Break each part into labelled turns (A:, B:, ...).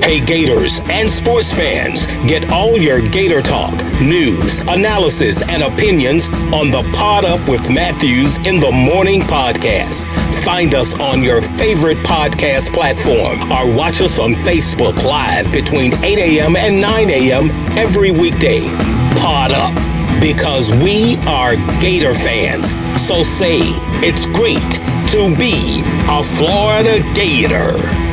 A: Hey Gators and sports fans, get all your Gator talk, news, analysis, and opinions on the Pod Up with Matthews in the Morning podcast. Find us on your favorite podcast platform or watch us on Facebook Live between 8 a.m. and 9 a.m. every weekday. Pod Up, because we are Gator fans. So say it's great to be a Florida Gator.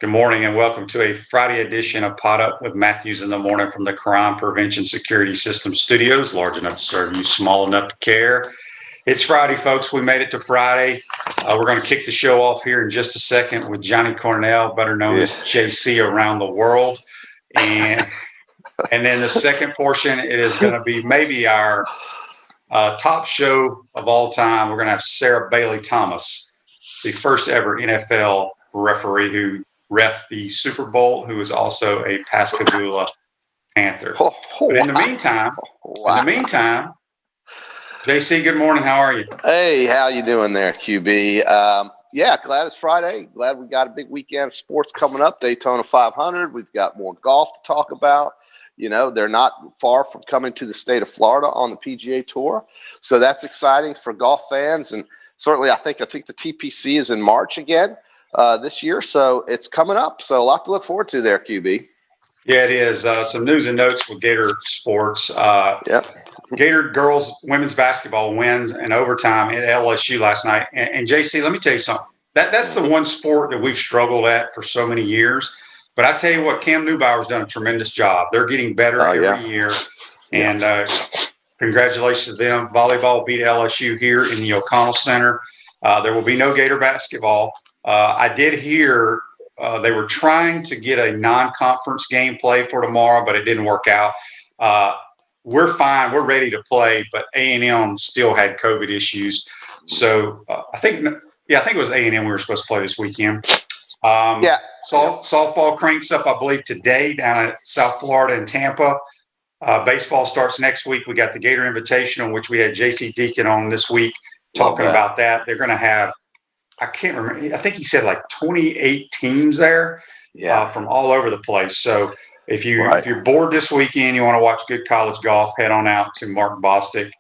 B: Good morning and welcome to a Friday edition of Pod Up with Matthews in the Morning from the Crime Prevention Security System Studios, large enough to serve you, small enough to care. It's Friday, folks. We made it to Friday. We're going to kick the show off here in just a second with Johnny Cornell, better known as JC around the world. And then the second portion, it is going to be maybe our top show of all time. We're going to have Sarah Bailey Thomas, the first ever NFL referee who ref the Super Bowl, who is also a Pascagoula Panther. But in the meantime, JC, good morning. How are you?
C: Hey, how you doing there, QB? Yeah, glad it's Friday. Glad we got a big weekend of sports coming up. Daytona 500. We've got more golf to talk about. You know, they're not far from coming to the state of Florida on the PGA Tour, so that's exciting for golf fans. And certainly, I think the TPC is in March again this year, so it's coming up. So a lot to look forward to there, QB.
B: Yeah, it is. Some news and notes with Gator sports. Gator girls women's basketball wins in overtime at LSU last night. And JC, let me tell you something. That's the one sport that we've struggled at for so many years. But I tell you what, Cam Newbauer's done a tremendous job. They're getting better every year. And congratulations to them. Volleyball beat LSU here in the O'Connell Center. There will be no Gator basketball. I did hear they were trying to get a non-conference game play for tomorrow, but it didn't work out. We're fine. We're ready to play, but A&M still had COVID issues. So I think it was A&M we were supposed to play this weekend. Softball cranks up, I believe, today down at South Florida and Tampa. Baseball starts next week. We got the Gator Invitational, which we had JC Deacon on this week talking about that. They're going to have, I can't remember, I think he said like 28 teams there from all over the place. So if you're bored this weekend, you want to watch good college golf, head on out to Mark Bostic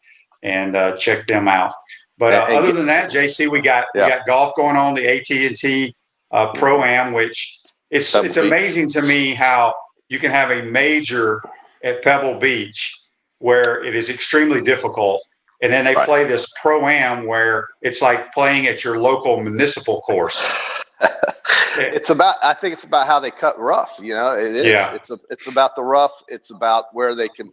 B: and check them out. But other than that, JC, we got golf going on, the AT&T Pro-Am, which it's amazing to me how you can have a major at Pebble Beach where it is extremely difficult. And then they play this Pro-Am where it's like playing at your local municipal course.
C: I think it's about how they cut rough. You know, it is. Yeah. It's about the rough. It's about where they can,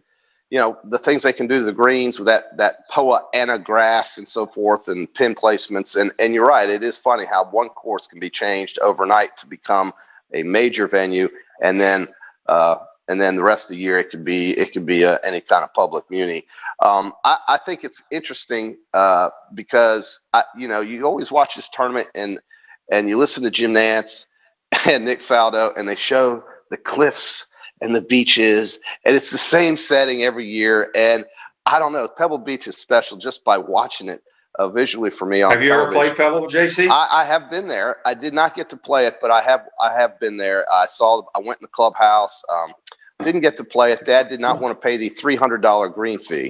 C: the things they can do to the greens with that Poa Anna grass and so forth, and pin placements. And you're right. It is funny how one course can be changed overnight to become a major venue, and then the rest of the year it can be any kind of public muni. I think it's interesting because you always watch this tournament and you listen to Jim Nantz and Nick Faldo, and they show the cliffs and the beaches, and it's the same setting every year. And I don't know, Pebble Beach is special just by watching it visually for me on television.
B: Have you ever played Pebble, JC?
C: I have been there. I did not get to play it, but I have been there. I went in the clubhouse. Didn't get to play it. Dad did not want to pay the $300 green fee,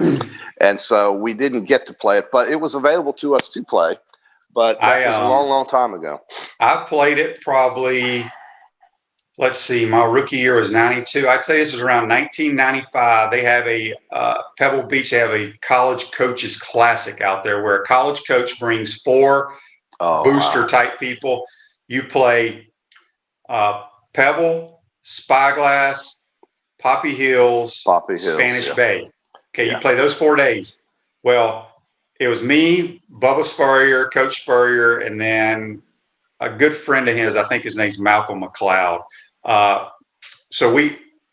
C: and so we didn't get to play it. But it was available to us to play. But that was a long, long time ago.
B: I played it probably, let's see, my rookie year was 92. I'd say this was around 1995. They have Pebble Beach, they have a college coaches classic out there where a college coach brings four booster-type people. You play Pebble, Spyglass, Poppy Hills, Spanish Bay. Okay, you play those 4 days. Well, it was me, Bubba Spurrier, Coach Spurrier, and then a good friend of his, I think his name's Malcolm McLeod. So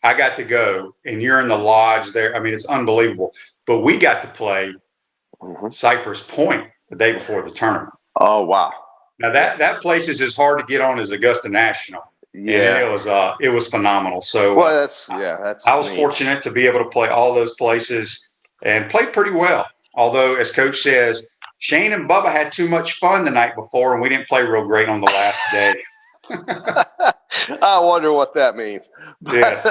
B: I got to go, and you're in the lodge there. I mean, it's unbelievable. But we got to play Cypress Point the day before the tournament.
C: Oh, wow.
B: Now, that place is as hard to get on as Augusta National. Yeah, and it was phenomenal. So I was fortunate to be able to play all those places and played pretty well. Although, as Coach says, Shane and Bubba had too much fun the night before, and we didn't play real great on the last day.
C: I wonder what that means.
B: Yes.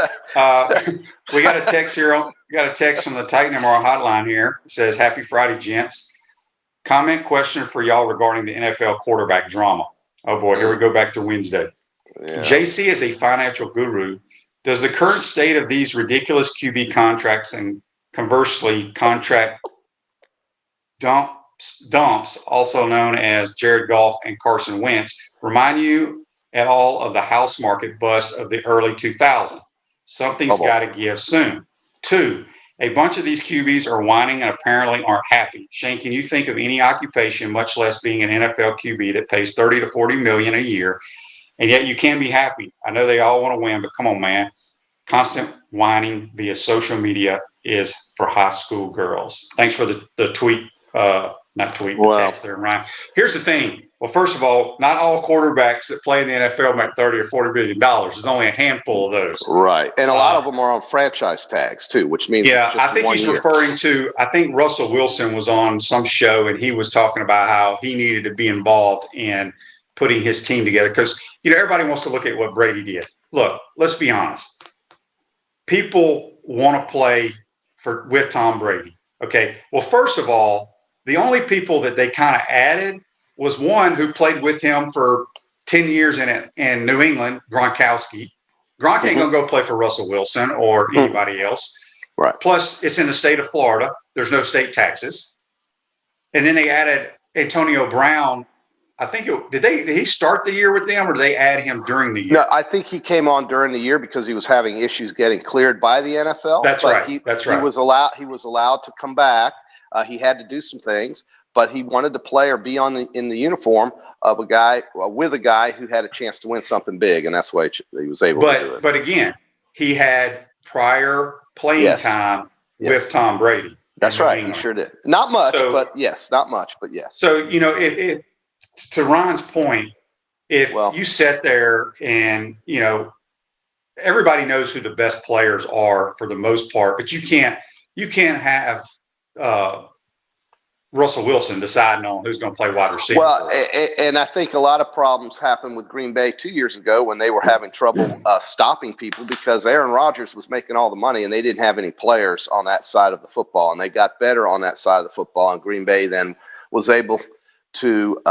B: We got a text here. Got a text from the Titan MR hotline here. It says, "Happy Friday, gents. Comment question for y'all regarding the NFL quarterback drama." Oh boy, here we go back to Wednesday. Yeah. JC is a financial guru. Does the current state of these ridiculous QB contracts and conversely contract dumps, also known as Jared Goff and Carson Wentz, remind you at all of the house market bust of the early 2000s? Something's got to give soon. 2, a bunch of these QBs are whining and apparently aren't happy. Shane, can you think of any occupation, much less being an NFL QB, that pays $30 to $40 million a year, and yet you can be happy? I know they all want to win, but come on, man. Constant whining via social media is for high school girls. Thanks for the tweet. Not tweet, but text there, Ryan. Here's the thing. Well, first of all, not all quarterbacks that play in the NFL make $30 or $40 billion. There's only a handful of those.
C: Right. And a lot of them are on franchise tags, too, which means it's just
B: I think he's referring to, I think Russell Wilson was on some show, and he was talking about how he needed to be involved in putting his team together. Because, everybody wants to look at what Brady did. Look, let's be honest. People want to play with Tom Brady. Okay. Well, first of all, the only people that they kind of added was one who played with him for 10 years in New England, Gronkowski. Gronk ain't going to go play for Russell Wilson or anybody else.
C: Right.
B: Plus, it's in the state of Florida. There's no state taxes. And then they added Antonio Brown. I think did he start the year with them, or did they add him during the year?
C: No, I think he came on during the year because he was having issues getting cleared by the NFL.
B: That's right.
C: He was allowed to come back. He had to do some things, but he wanted to play or be in the uniform of a guy with a guy who had a chance to win something big, and that's why he was able to do it. But
B: again, he had prior playing time with Tom Brady.
C: That's right. He sure did. Not much, but yes. Not much, but yes.
B: So to Ron's point, if you sit there and everybody knows who the best players are for the most part, but you can't have Russell Wilson deciding on who's going to play wide receiver.
C: Well, and I think a lot of problems happened with Green Bay 2 years ago when they were having trouble stopping people because Aaron Rodgers was making all the money and they didn't have any players on that side of the football, and they got better on that side of the football, and Green Bay then was able to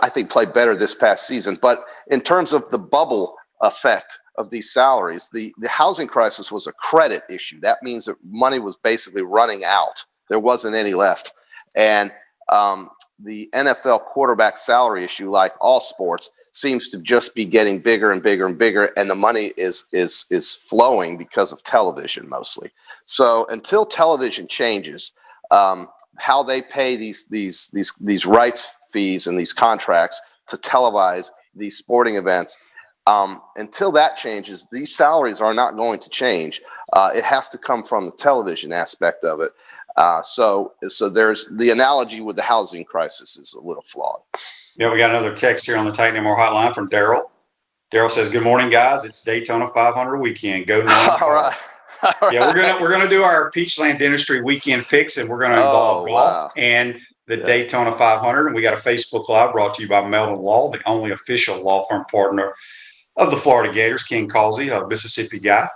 C: I think play better this past season. But in terms of the bubble effect of these salaries, the housing crisis was a credit issue. That means that money was basically running out. There wasn't any left. And the NFL quarterback salary issue, like all sports, seems to just be getting bigger and bigger and bigger, and the money is flowing because of television mostly. So until television changes, how they pay these rights fees and these contracts to televise these sporting events, until that changes, these salaries are not going to change. It has to come from the television aspect of it. So there's the analogy with the housing crisis is a little flawed.
B: Yeah, we got another text here on the Titan MR hotline from Daryl. Daryl says, "Good morning, guys. It's Daytona 500 weekend. Go Nine." All right. Yeah, we're gonna do our Peachland Dentistry weekend picks, and we're gonna involve golf and the Daytona 500. And we got a Facebook Live brought to you by Melvin Law, the only official law firm partner of the Florida Gators. King Causey, a Mississippi guy.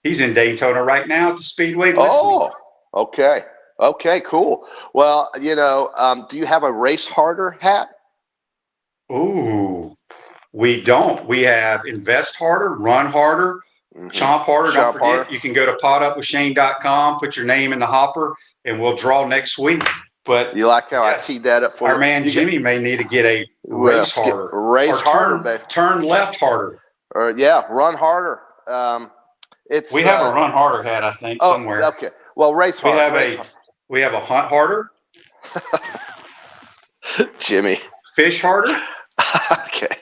B: He's in Daytona right now at the Speedway listening.
C: Oh, okay. Okay, cool. Well, do you have a Race Harder hat?
B: Ooh, we don't. We have Invest Harder, Run Harder, Chomp Harder. Don't forget, you can go to potupwithshane.com, put your name in the hopper, and we'll draw next week. But
C: you like how I teed that up for
B: our man Jimmy may need to get a Race Harder.
C: Race Harder, baby.
B: Turn left harder.
C: Or Run Harder.
B: We have a Run Harder hat, I think, somewhere.
C: Okay. Well, Race Harder.
B: We have a Hunt Harder.
C: Jimmy.
B: Fish Harder.
C: Okay.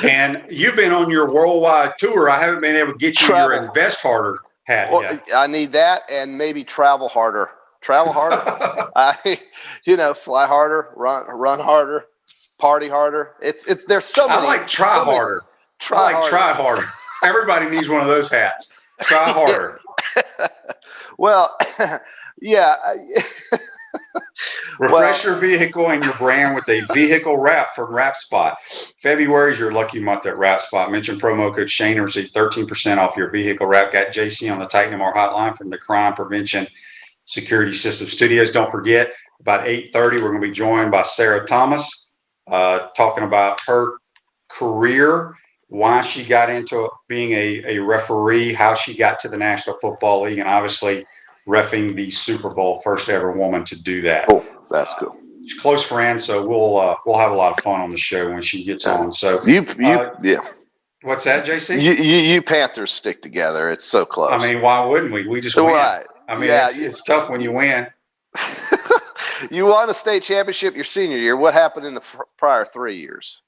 B: And you've been on your worldwide tour. I haven't been able to get you your Invest Harder hat yet.
C: I need that and maybe Travel Harder. Travel harder. Fly harder, run harder, party harder. There's so many.
B: I like try harder. Try harder. Everybody needs one of those hats. Try harder.
C: Well, yeah.
B: Refresh your vehicle and your brand with a vehicle wrap from Wrap Spot. February is your lucky month at Wrap Spot. Mention promo code Shane and receive 13% off your vehicle wrap. Got JC on the Titan MR hotline from the Crime Prevention Security System Studios. Don't forget, about 8:30, we're going to be joined by Sarah Thomas, talking about her career, why she got into being a referee, how she got to the National Football League, and obviously reffing the Super Bowl, first ever woman to do that.
C: Oh, that's cool.
B: She's a close friend, so we'll have a lot of fun on the show when she gets on. So
C: yeah.
B: What's that, JC?
C: You Panthers stick together. It's so close.
B: I mean, why wouldn't we? We just win.
C: Right.
B: I mean, it's tough when you win.
C: You won a state championship your senior year. What happened in the prior 3 years?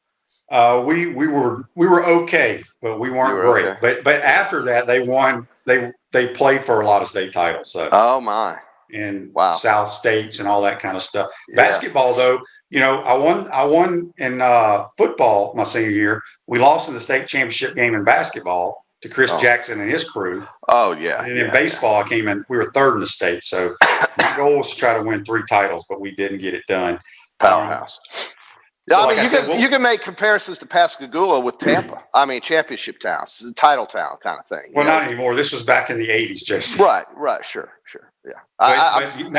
B: We were okay, but we weren't great. Okay. But after that, they won. They played for a lot of state titles. So.
C: Oh my!
B: And South States and all that kind of stuff. Yeah. Basketball, though, I won in football my senior year. We lost in the state championship game in basketball to Chris Jackson and his crew.
C: Oh yeah.
B: And in baseball, I came in. We were third in the state. So my goal was to try to win 3 titles, but we didn't get it done.
C: Powerhouse. So I mean, you can make comparisons to Pascagoula with Tampa. I mean, championship towns, title town kind of thing.
B: Well, not anymore. This was back in the 80s, Jason.
C: Right, sure, yeah.
B: But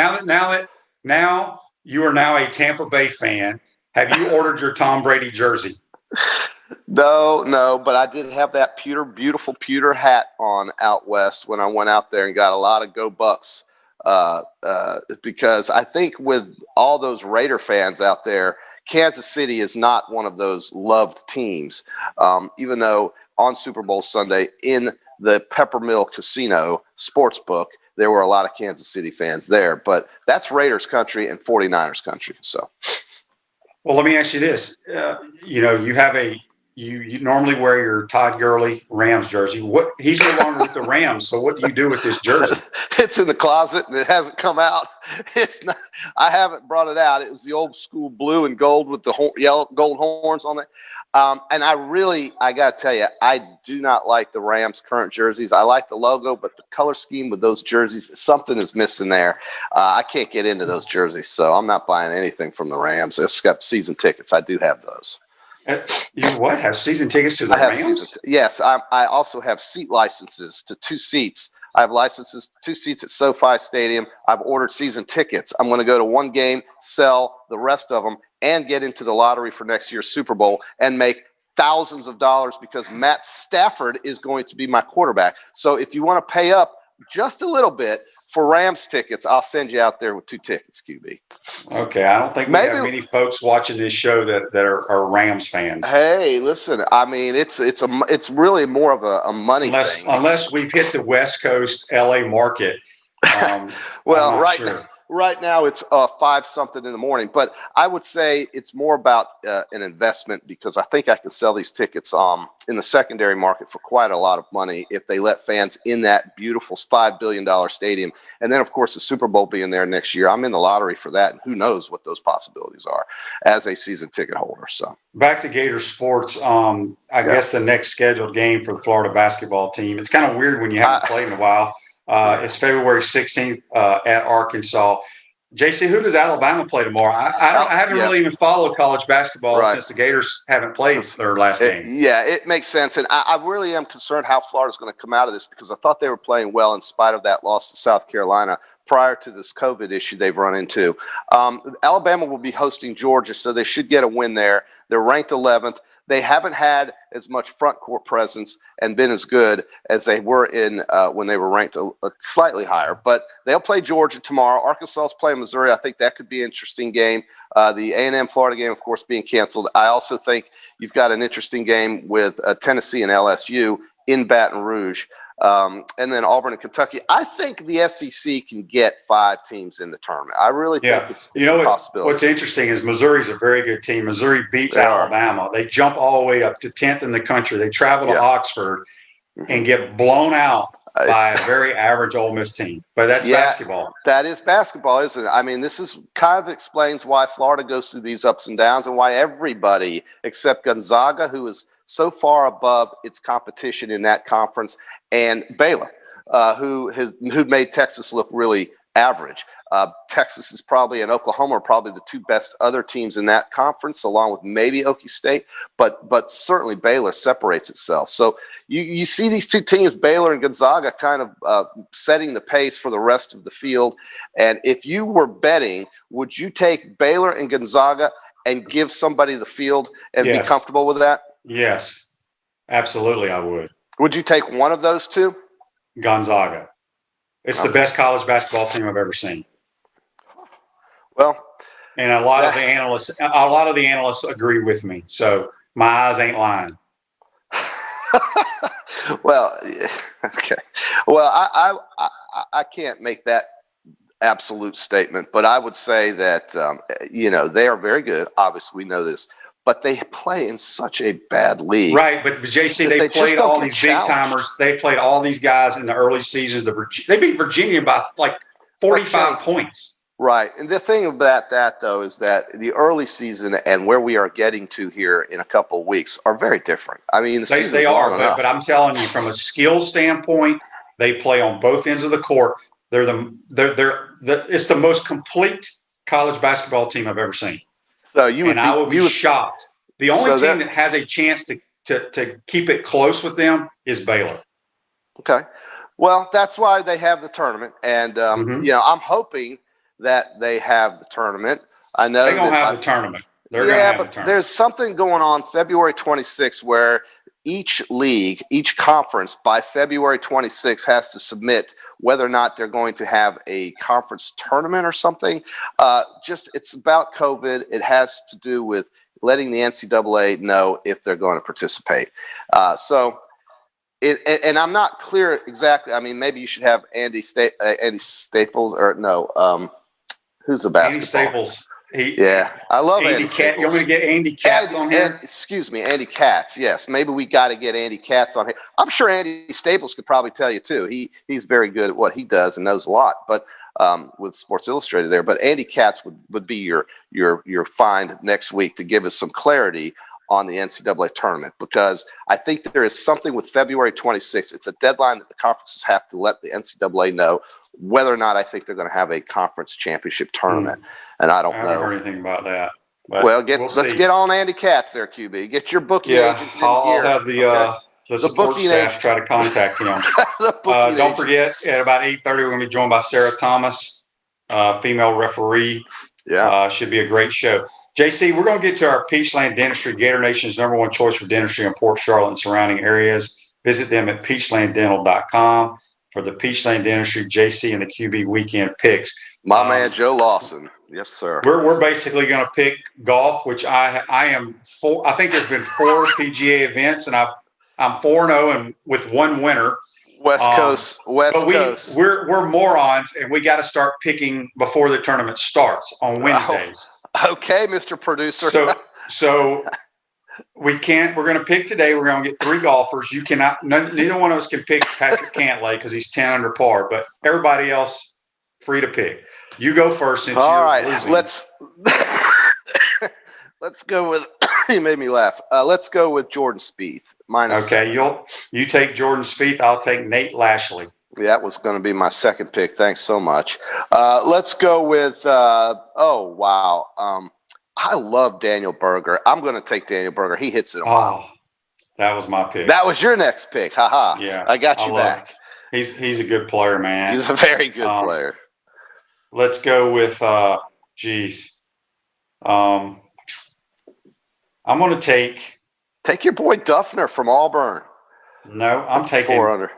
B: now you are now a Tampa Bay fan. Have you ordered your Tom Brady jersey?
C: No, but I did have that beautiful pewter hat on out west when I went out there and got a lot of Go Bucks. Because I think with all those Raider fans out there, Kansas City is not one of those loved teams, even though on Super Bowl Sunday in the Peppermill Casino Sportsbook, there were a lot of Kansas City fans there. But that's Raiders country and 49ers country. So,
B: well, let me ask you this. You normally wear your Todd Gurley Rams jersey. He's no longer with the Rams, so what do you do with this jersey?
C: It's in the closet and it hasn't come out. It's not. I haven't brought it out. It was the old school blue and gold with the yellow gold horns on it. And I got to tell you, I do not like the Rams' current jerseys. I like the logo, but the color scheme with those jerseys, something is missing there. I can't get into those jerseys, so I'm not buying anything from the Rams. Except season tickets. I do have those.
B: You have season tickets to the Rams?
C: Yes, I also have seat licenses to 2 seats. I have licenses to 2 seats at SoFi Stadium. I've ordered season tickets. I'm going to go to 1 game, sell the rest of them, and get into the lottery for next year's Super Bowl and make thousands of dollars because Matt Stafford is going to be my quarterback. So if you want to pay up just a little bit for Rams tickets, I'll send you out there with 2 tickets, QB.
B: Okay, I don't think we have many folks watching this show that are Rams fans.
C: Hey, listen, I mean, it's really more of a money thing.
B: Unless we've hit the West Coast LA market.
C: Well, right now it's 5-something in the morning, but I would say it's more about an investment because I think I can sell these tickets in the secondary market for quite a lot of money if they let fans in that beautiful $5 billion stadium. And then, of course, the Super Bowl being there next year, I'm in the lottery for that, and who knows what those possibilities are as a season ticket holder. So
B: back to Gator sports. I guess the next scheduled game for the Florida basketball team. It's kind of weird when you haven't played in a while. It's February 16th at Arkansas. JC, who does Alabama play tomorrow? I haven't really even followed college basketball since the Gators haven't played their last game.
C: Yeah, it makes sense. And I really am concerned how Florida's going to come out of this because I thought they were playing well in spite of that loss to South Carolina prior to this COVID issue they've run into. Alabama will be hosting Georgia, so they should get a win there. They're ranked 11th. They haven't had as much front court presence and been as good as they were in when they were ranked slightly higher. But they'll play Georgia tomorrow. Arkansas is playing Missouri. I think that could be an interesting game. The A&M Florida game, of course, being canceled. I also think you've got an interesting game with Tennessee and LSU in Baton Rouge. And then Auburn and Kentucky. I think the SEC can get 5 teams in the tournament. I really think it's a possibility.
B: What's interesting is Missouri's a very good team. Missouri beats Alabama. They jump all the way up to 10th in the country. They travel to Oxford and get blown out by a very average Ole Miss team. But that's basketball.
C: That is basketball, isn't it? I mean, this is kind of explains why Florida goes through these ups and downs and why everybody except Gonzaga, who is so far above its competition in that conference, and Baylor, who made Texas look really average. Texas is probably, and Oklahoma are probably the two best other teams in that conference, along with maybe Okie State, but certainly Baylor separates itself. So you see these two teams, Baylor and Gonzaga, kind of setting the pace for the rest of the field. And if you were betting, would you take Baylor and Gonzaga and give somebody the field and be comfortable with that?
B: Yes, absolutely I would.
C: Would you take one of those two?
B: Gonzaga. It's the best college basketball team I've ever seen.
C: Well,
B: and a lot of the analysts agree with me. So my eyes ain't lying.
C: Well, okay. Well, I can't make that absolute statement, but I would say that they are very good. Obviously, we know this, but they play in such a bad league.
B: Right, but JC, they played all these big timers. They played all these guys in the early seasons. They beat Virginia by like 45 points. Right. And the thing about that, though, is that the early season and where we are getting to here in a couple of weeks are very different. I mean, the season's long enough. But I'm telling you, from a skill standpoint, they play on both ends of the court. It's the most complete college basketball team I've ever seen. So I would be shocked. The only team that has a chance to keep it close with them is Baylor. Okay. Well, that's why they have the tournament. And, I'm hoping that they have the tournament. I know they're going to have the tournament. They're going to have the tournament. There's something going on February 26th where each league, each conference by February 26th has to submit whether or not they're going to have a conference tournament or something. It's about COVID. It has to do with letting the NCAA know if they're going to participate. And I'm not clear exactly. I mean, maybe you should have Andy Staples or no. Who's the basketball? Andy Staples. I love Andy Katz. You want me to get Andy Katz on here? Excuse me, Andy Katz. Yes, maybe we got to get Andy Katz on here. I'm sure Andy Staples could probably tell you too. He's very good at what he does and knows a lot. But with Sports Illustrated there. But Andy Katz would be your find next week to give us some clarity on the NCAA tournament, because I think there is something with February 26th. It's a deadline that the conferences have to let the NCAA know whether or not I think they're going to have a conference championship tournament. And I don't know. I haven't heard anything about that. Well, let's get on Andy Katz there, QB. Get your bookie agents in here. I'll have the support staff try to contact him. Don't forget, at about 8:30, we're going to be joined by Sarah Thomas, female referee. Should be a great show. JC, we're going to get to our Peachland Dentistry, Gator Nation's #1 choice for dentistry in Port Charlotte and surrounding areas. Visit them at peachlanddental.com for the Peachland Dentistry JC and the QB weekend picks. My man, Joe Lawson. Yes, sir. We're basically going to pick golf, which I am for. I think there's been 4 PGA events, and I'm 4-0 and with one winner. West Coast. We're morons, and we got to start picking before the tournament starts on Wednesdays. Okay, Mr. Producer. So we can't. We're going to pick today. We're going to get 3 golfers. You cannot. Neither one of us can pick Patrick Cantlay because he's 10 under par. But everybody else, free to pick. You go first. Since all right, losing. Let's go with. You made me laugh. Let's go with Jordan Spieth. Okay, you take Jordan Spieth. I'll take Nate Lashley. That was going to be my second pick. Thanks so much. Let's go with, I love Daniel Berger. I'm going to take Daniel Berger. He hits it a mile. That was my pick. That was your next pick. Ha. Yeah. I got you back. He's a good player, man. He's a very good player. Let's go with, I'm going to take your boy Duffner from Auburn. No, I'm taking 4 under.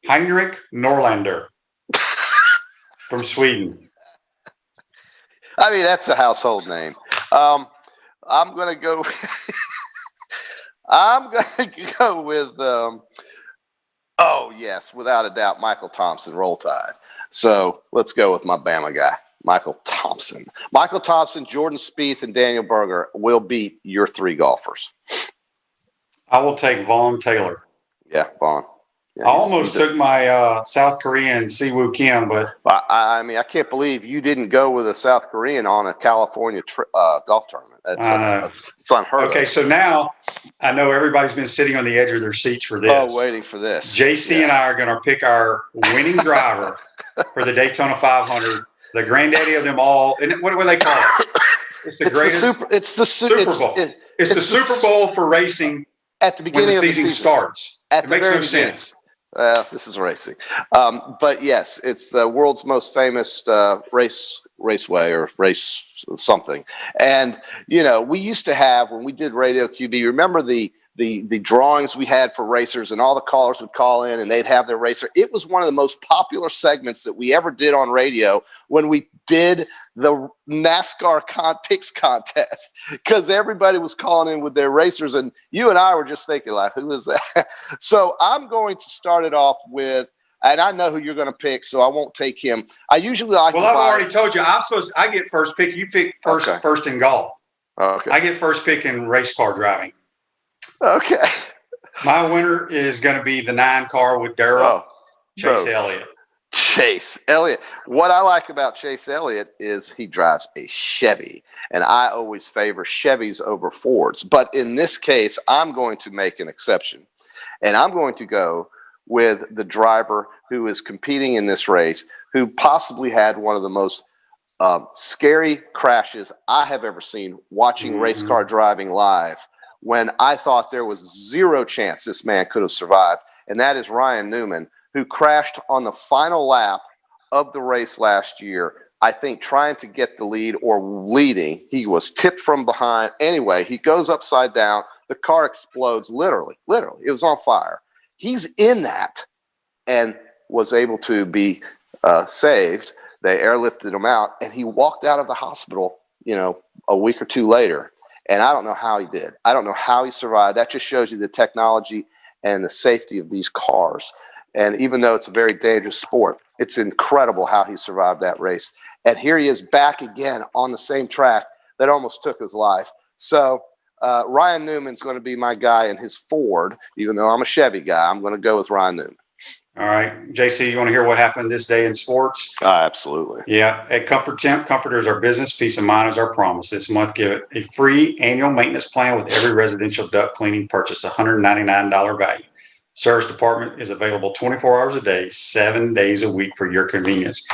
B: Heinrich Norlander from Sweden. I mean, that's a household name. I'm going to go. I'm going to go with. Without a doubt, Michael Thompson, Roll Tide. So let's go with my Bama guy, Michael Thompson. Michael Thompson, Jordan Spieth, and Daniel Berger will beat your 3 golfers. I will take Vaughn Taylor. Yeah, Vaughn. I almost took my South Korean Siwoo Kim, but
C: I mean, I can't believe you didn't go with a South Korean on a California golf tournament. It's unheard of.
B: Okay, so now I know everybody's been sitting on the edge of their seats for this.
C: Oh, waiting for this.
B: JC and I are going to pick our winning driver for the Daytona 500, the granddaddy of them all. And what do they call it? It's the greatest.
C: It's the Super Bowl.
B: It's the Super Bowl for racing
C: at the beginning
B: when the
C: of
B: season starts. It makes no sense.
C: This is racing. But yes, it's the world's most famous raceway or race something. And, you know, we used to have, when we did Radio QB, remember the drawings we had for racers, and all the callers would call in and they'd have their racer. It was one of the most popular segments that we ever did on radio when we did the NASCAR picks contest, because everybody was calling in with their racers, and you and I were just thinking, like, who is that? So I'm going to start it off with, and I know who you're going to pick, so I won't take him. I usually like.
B: Well, I've already told you I get first pick. You pick first in golf.
C: Okay.
B: I get first pick in race car driving.
C: Okay.
B: My winner is going to be the 9 car with Darrell Chase Elliott.
C: Chase Elliott. What I like about Chase Elliott is he drives a Chevy, and I always favor Chevys over Fords. But in this case, I'm going to make an exception, and I'm going to go with the driver who is competing in this race, who possibly had one of the most scary crashes I have ever seen watching race car driving live, when I thought there was zero chance this man could have survived, and that is Ryan Newman, who crashed on the final lap of the race last year, I think trying to get the lead or leading. He was tipped from behind. Anyway, he goes upside down. The car explodes, literally. It was on fire. He's in that and was able to be saved. They airlifted him out, and he walked out of the hospital, you know, a week or two later. And I don't know how he did. I don't know how he survived. That just shows you the technology and the safety of these cars. And even though it's a very dangerous sport, it's incredible how he survived that race. And here he is back again on the same track that almost took his life. So Ryan Newman's going to be my guy in his Ford. Even though I'm a Chevy guy, I'm going to go with Ryan Newman.
B: All right. JC, you want to hear what happened this day in sports?
C: Absolutely.
B: Yeah. At Comfort Temp, Comforter is our business. Peace of mind is our promise. This month, give a free annual maintenance plan with every residential duct cleaning purchase, $199 value. Service department is available 24 hours a day, 7 days a week for your convenience.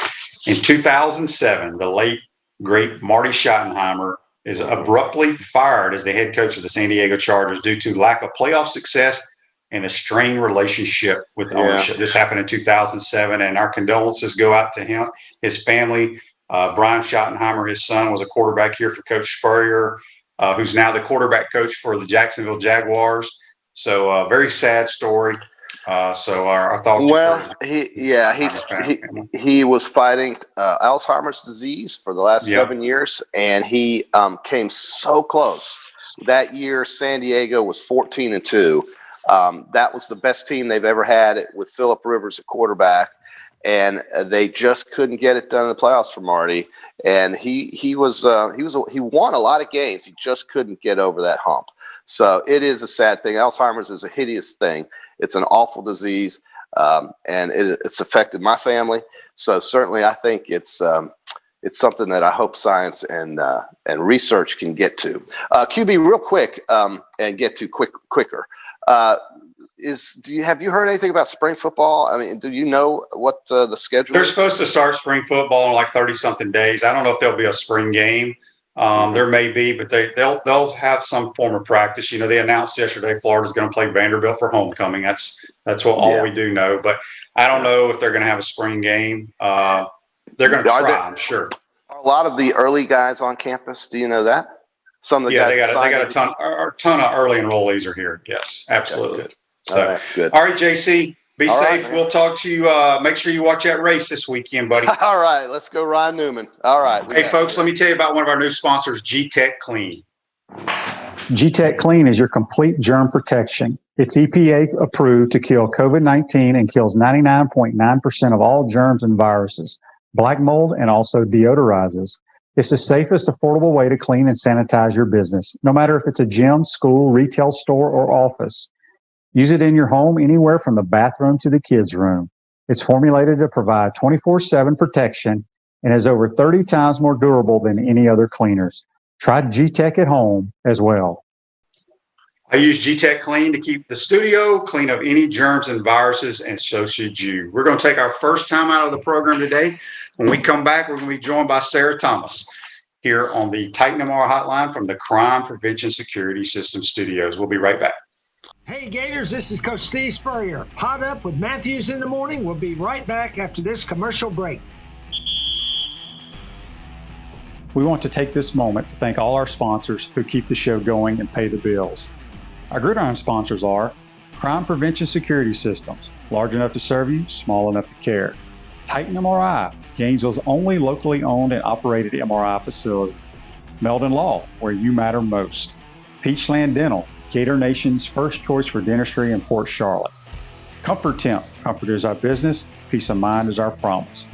B: In 2007, the late, great Marty Schottenheimer is abruptly fired as the head coach of the San Diego Chargers due to lack of playoff success and a strained relationship with ownership. This happened in 2007, and our condolences go out to him, his family. Brian Schottenheimer, his son, was a quarterback here for Coach Spurrier, who's now the quarterback coach for the Jacksonville Jaguars. So very sad story. So our thoughts.
C: Well, he was fighting Alzheimer's disease for the last 7 years, and he came so close. That year, San Diego was 14-2. That was the best team they've ever had with Phillip Rivers at quarterback, and they just couldn't get it done in the playoffs for Marty. And he won a lot of games. He just couldn't get over that hump. So it is a sad thing. Alzheimer's is a hideous thing. It's an awful disease, and it's affected my family. So certainly, I think it's something that I hope science and research can get to. QB, real quick, and get to quicker. Have you heard anything about spring football? I mean, do you know what the schedule
B: They're
C: is?
B: supposed to start spring football in like 30-something days. I don't know if there'll be a spring game. There may be, but they'll have some form of practice. You know, they announced yesterday Florida's going to play Vanderbilt for homecoming. That's all we do know. But I don't know if they're going to have a spring game. They're going to try, I'm sure.
C: Are a lot of the early guys on campus? Do you know that? Some of the guys.
B: They got a ton of early enrollees are here. Yes, absolutely.
C: Okay, so that's good.
B: All right, JC. Be
C: all
B: safe.
C: Right,
B: we'll talk to you. Make sure you watch that race this weekend, buddy.
C: All right. Let's go Ryan Newman. All right.
B: Hey, folks, let me tell you about one of our new sponsors, G-Tech Clean.
D: G-Tech Clean is your complete germ protection. It's EPA approved to kill COVID-19 and kills 99.9% of all germs and viruses, black mold, and also deodorizes. It's the safest, affordable way to clean and sanitize your business, no matter if it's a gym, school, retail store, or office. Use it in your home anywhere from the bathroom to the kids' room. It's formulated to provide 24/7 protection and is over 30 times more durable than any other cleaners. Try G-Tech at home as well.
B: I use G-Tech Clean to keep the studio clean of any germs and viruses, and so should you. We're going to take our first time out of the program today. When we come back, we're going to be joined by Sarah Thomas here on the Titan MR hotline from the Crime Prevention Security System Studios. We'll be right back.
E: Hey Gators, this is Coach Steve Spurrier. Pot Up with Matthews in the morning. We'll be right back after this commercial break.
D: We want to take this moment to thank all our sponsors who keep the show going and pay the bills. Our gridiron sponsors are Crime Prevention Security Systems, large enough to serve you, small enough to care. Titan MRI, Gainesville's only locally owned and operated MRI facility. Meldon Law, where you matter most. Peachland Dental, Gator Nation's first choice for dentistry in Port Charlotte. Comfort Temp, comfort is our business, peace of mind is our promise.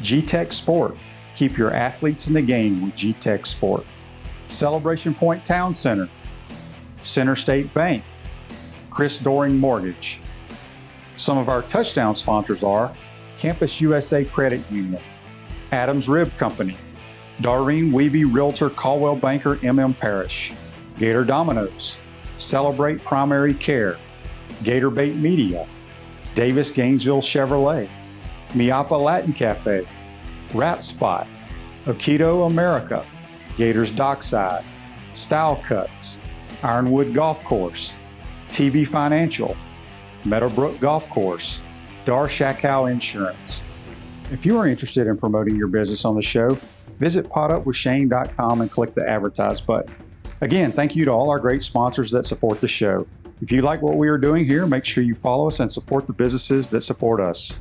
D: G-Tech Sport, keep your athletes in the game with G-Tech Sport. Celebration Point Town Center, Center State Bank, Chris Doring Mortgage. Some of our touchdown sponsors are Campus USA Credit Union, Adams Rib Company, Darlene Weeby Realtor Caldwell Banker MM Parish, Gator Dominoes, Celebrate Primary Care, Gator Bait Media, Davis Gainesville Chevrolet, Miapa Latin Cafe, Rap Spot, Aikido America, Gators Dockside, Style Cuts, Ironwood Golf Course, TV Financial, Meadowbrook Golf Course, Dar Shakow Insurance. If you are interested in promoting your business on the show, visit potupwithshane.com and click the advertise button. Again, thank you to all our great sponsors that support the show. If you like what we are doing here, make sure you follow us and support the businesses that support us.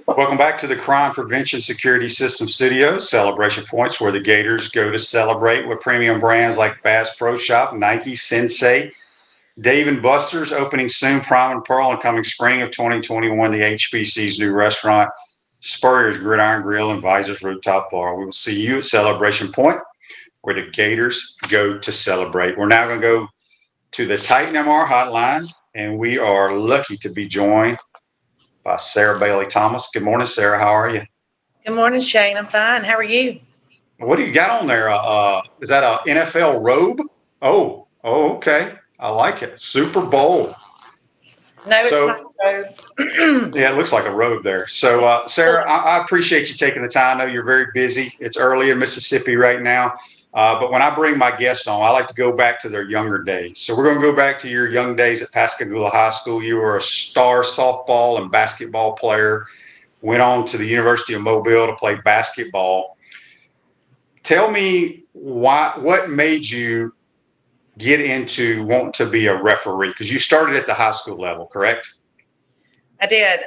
B: Welcome back to the Crime Prevention Security System Studios, Celebration Points, where the Gators go to celebrate with premium brands like Bass Pro Shop, Nike, Sensei, Dave & Buster's opening soon, Prime and Pearl, and coming spring of 2021, the HBC's new restaurant, Spurrier's Gridiron Grill, and Visor's Rooftop Bar. We will see you at Celebration Point, where the Gators go to celebrate. We're now going to go to the Titan MR hotline, and we are lucky to be joined by Sarah Bailey Thomas. Good morning, Sarah. How are you?
F: Good morning, Shane. I'm fine. How are you?
B: What do you got on there? Is that a NFL robe? Oh, okay. I like it. Super Bowl.
F: No, it's not a robe.
B: Yeah, it looks like a robe there. So, Sarah, I appreciate you taking the time. I know you're very busy. It's early in Mississippi right now. But when I bring my guests on, I like to go back to their younger days. So we're going to go back to your young days at Pascagoula High School. You were a star softball and basketball player, went on to the University of Mobile to play basketball. Tell me what made you get into wanting to be a referee? Because you started at the high school level, correct?
F: I did.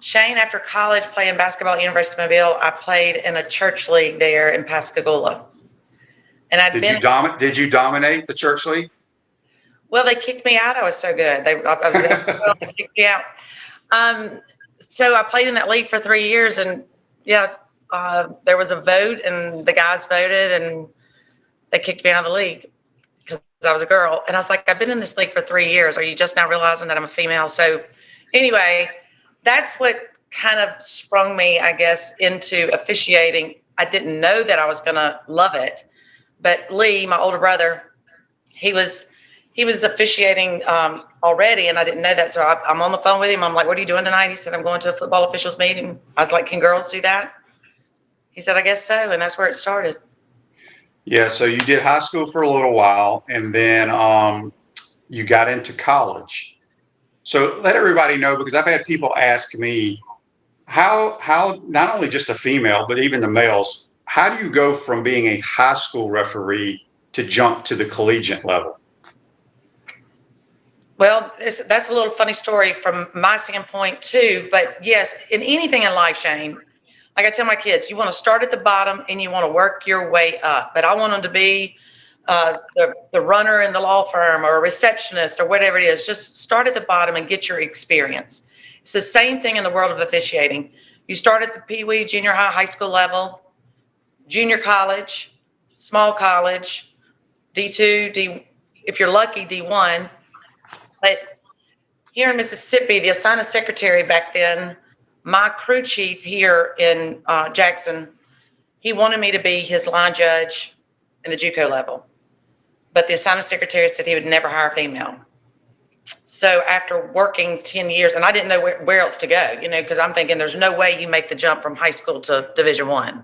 F: Shane, after college playing basketball at University of Mobile, I played in a church league there in Pascagoula. And
B: Did you dominate the church league?
F: Well, they kicked me out. I was so good. They kicked me out. So I played in that league for 3 years, and there was a vote, and the guys voted, and they kicked me out of the league because I was a girl. And I was like, I've been in this league for 3 years. Are you just now realizing that I'm a female? So anyway, that's what kind of sprung me, I guess, into officiating. I didn't know that I was going to love it. But Lee, my older brother, he was officiating already, and I didn't know that. So I'm on the phone with him. I'm like, what are you doing tonight? He said, I'm going to a football officials meeting. I was like, can girls do that? He said, I guess so. And that's where it started.
B: Yeah, so you did high school for a little while, and then you got into college. So let everybody know, because I've had people ask me how not only just a female, but even the males, how do you go from being a high school referee to jump to the collegiate level?
F: Well, that's a little funny story from my standpoint too. But yes, in anything in life, Shane, like I tell my kids, you want to start at the bottom and you want to work your way up. But I want them to be the runner in the law firm or a receptionist or whatever it is. Just start at the bottom and get your experience. It's the same thing in the world of officiating. You start at the Pee Wee, junior high, high school level, junior college, small college, D2, if you're lucky, D1. But here in Mississippi, the assignment secretary back then, my crew chief here in Jackson, he wanted me to be his line judge in the JUCO level. But the assignment secretary said he would never hire a female. So after working 10 years, and I didn't know where else to go, because I'm thinking there's no way you make the jump from high school to Division I.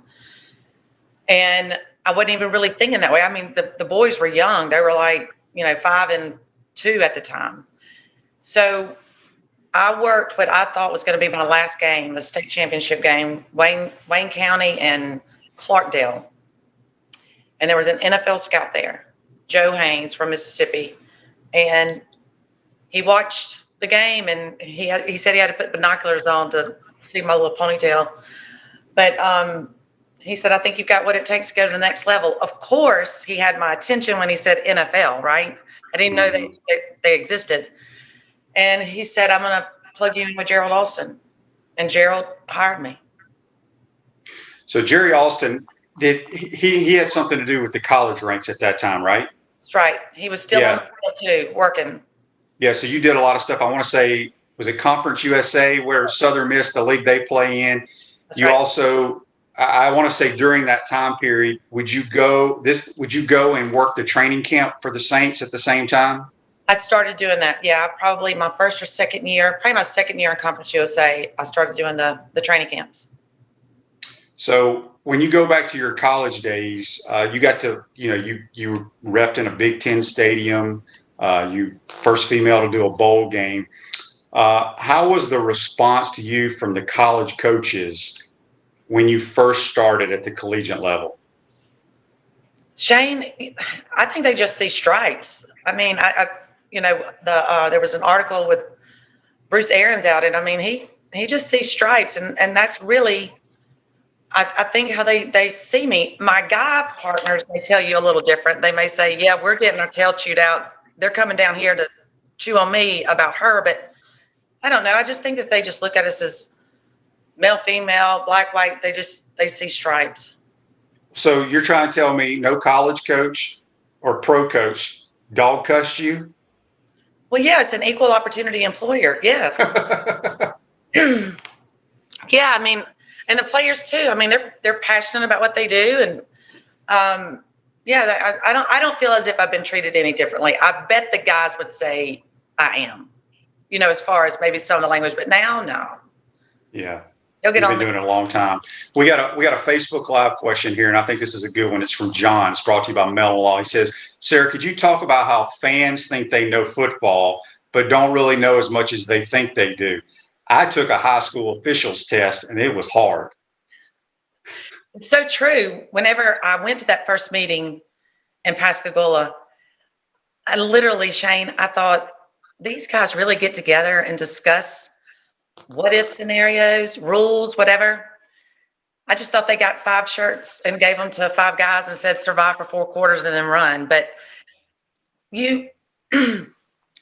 F: And I wasn't even really thinking that way. I mean, the boys were young. They were like, 5 and 2 at the time. So I worked what I thought was going to be my last game, the state championship game, Wayne County and Clarkdale. And there was an NFL scout there, Joe Haynes from Mississippi. And he watched the game, and he said he had to put binoculars on to see my little ponytail. But he said, I think you've got what it takes to go to the next level. Of course, he had my attention when he said NFL, right? I didn't know they existed. And he said, I'm going to plug you in with Gerald Austin. And Gerald hired me.
B: So Jerry Austin, he had something to do with the college ranks at that time, right?
F: That's right. He was still on the field too, working.
B: Yeah, so you did a lot of stuff. I want to say, was it Conference USA where Southern Miss, the league they play in?
F: That's
B: you
F: right.
B: Also, I want to say during that time period, would you go and work the training camp for the Saints at the same time?
F: I started doing that. Yeah, probably my first or second year, probably my second year in Conference USA, I started doing the training camps.
B: So when you go back to your college days, you got to, you repped in a Big Ten stadium. You first female to do a bowl game. How was the response to you from the college coaches when you first started at the collegiate level?
F: Shane, I think they just see stripes. I mean, there was an article with Bruce Arians out, and I mean, he just sees stripes, and that's really, I think how they see me. My guy partners, they tell you a little different. They may say, yeah, we're getting our tail chewed out. They're coming down here to chew on me about her, but I don't know. I just think that they just look at us as male, female, black, white. They see stripes.
B: So you're trying to tell me no college coach or pro coach dog cussed you?
F: Well, yeah, it's an equal opportunity employer. Yes. Yeah, I mean, and the players too. I mean, they're passionate about what they do, and yeah, I don't feel as if I've been treated any differently. I bet the guys would say I am, as far as maybe some of the language, but now, no.
B: Yeah.
F: You'll get
B: You've
F: on
B: been doing it a long time. We got a Facebook Live question here, and I think this is a good one. It's from John. It's brought to you by Mellon Law. He says, Sarah, could you talk about how fans think they know football, but don't really know as much as they think they do? I took a high school officials test, and it was hard.
F: It's so true. Whenever I went to that first meeting in Pascagoula, I literally, Shane, I thought, these guys really get together and discuss what if scenarios, rules, whatever. I just thought they got 5 shirts and gave them to 5 guys and said survive for 4 quarters and then run. But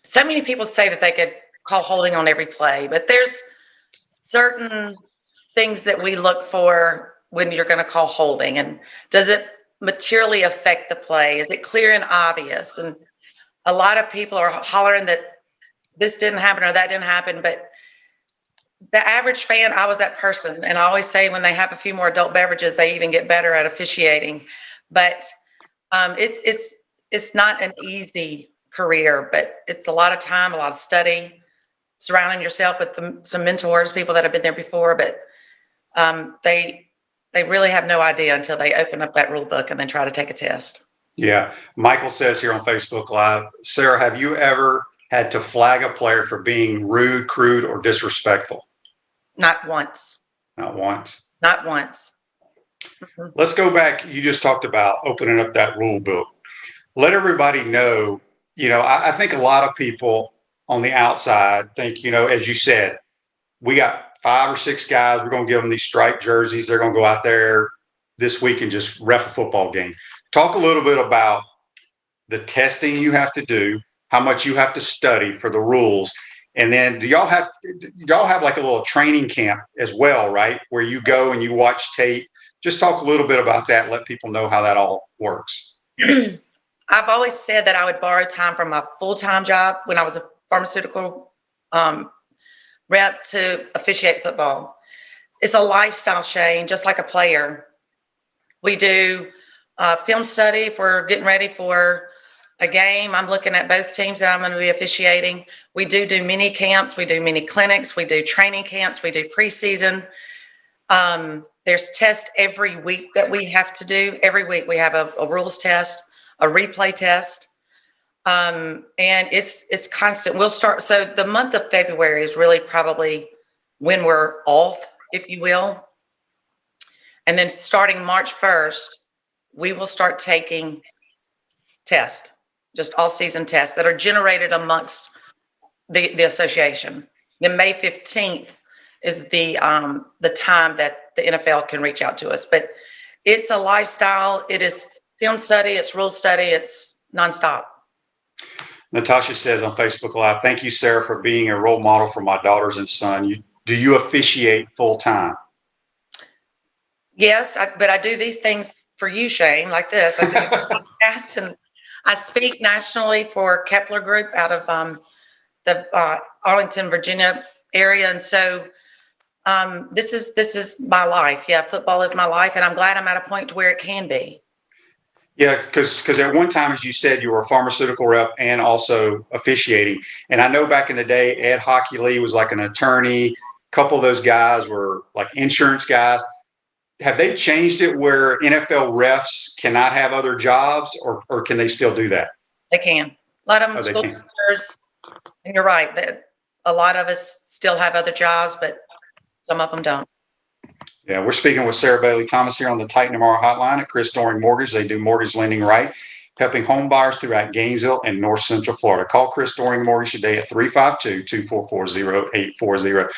F: so many people say that they could call holding on every play, but there's certain things that we look for when you're going to call holding. And does it materially affect the play? Is it clear and obvious? And a lot of people are hollering that this didn't happen or that didn't happen, but the average fan, I was that person. And I always say when they have a few more adult beverages, they even get better at officiating. But it's not an easy career, but it's a lot of time, a lot of study, surrounding yourself with some mentors, people that have been there before. But they really have no idea until they open up that rule book and then try to take a test.
B: Yeah. Michael says here on Facebook Live, Sarah, have you ever had to flag a player for being rude, crude, or disrespectful?
F: Not once.
B: Not once.
F: Not once. Mm-hmm.
B: Let's go back. You just talked about opening up that rule book. Let everybody know, I think a lot of people on the outside think, as you said, we got 5 or 6 guys. We're going to give them these striped jerseys. They're going to go out there this week and just ref a football game. Talk a little bit about the testing you have to do, how much you have to study for the rules. And then do y'all have like a little training camp as well, right? Where you go and you watch tape Just talk a little bit about that. Let people know how that all works.
F: I've always said that I would borrow time from my full-time job when I was a pharmaceutical rep to officiate football. It's a lifestyle, Shane, just like a player. We do film study if we're getting ready for a game. I'm looking at both teams that I'm going to be officiating. We do mini camps. We do mini clinics. We do training camps. We do preseason. There's tests every week that we have to do. Every week we have a rules test, a replay test. And it's constant. We'll start. So the month of February is really probably when we're off, if you will. And then starting March 1st, we will start taking tests, just off-season tests that are generated amongst the association. Then May 15th is the time that the NFL can reach out to us. But it's a lifestyle. It is film study. It's rule study. It's nonstop.
B: Natasha says on Facebook Live, thank you, Sarah, for being a role model for my daughters and son. Do you officiate full time?
F: Yes, but I do these things for you, Shane, like this. I do podcasts and I speak nationally for Kepler Group out of the Arlington, Virginia area. And so this is my life. Yeah, football is my life. And I'm glad I'm at a point to where it can be.
B: Yeah, because at one time, as you said, you were a pharmaceutical rep and also officiating. And I know back in the day, Ed Hockey Lee was like an attorney. A couple of those guys were like insurance guys. Have they changed it where NFL refs cannot have other jobs, or can they still do that?
F: They can. A lot of them school teachers, and you're right, that a lot of us still have other jobs, but some of them don't.
B: Yeah, we're speaking with Sarah Bailey Thomas here on the Titan MR hotline at Chris Doring Mortgage. They do mortgage lending right, helping home buyers throughout Gainesville and North Central Florida. Call Chris Doring Mortgage today at 352-244-0840.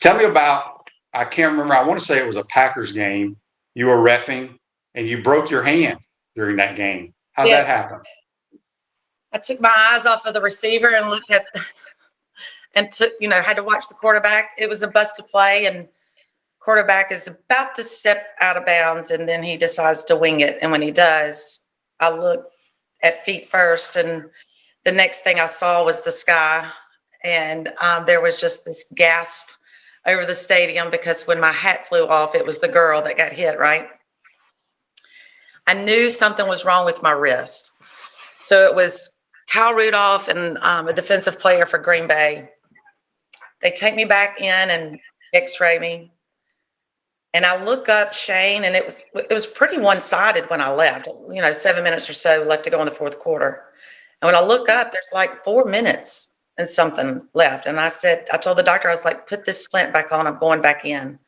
B: Tell me about, I can't remember, I want to say it was a Packers game. You were reffing and you broke your hand during that game. How did that happen?
F: I took my eyes off of the receiver and looked at and took, had to watch the quarterback. It was a busted play, and quarterback is about to step out of bounds, and then he decides to wing it. And when he does, I look at feet first, and the next thing I saw was the sky. And there was just this gasp over the stadium, because when my hat flew off, it was the girl that got hit, right? I knew something was wrong with my wrist. So it was Kyle Rudolph and a defensive player for Green Bay. They take me back in and x-ray me. And I look up, Shane, and it was pretty one-sided when I left. 7 minutes or so left to go in the fourth quarter. And when I look up, there's like 4 minutes and something left. And I told the doctor, I was like, put this splint back on. I'm going back in.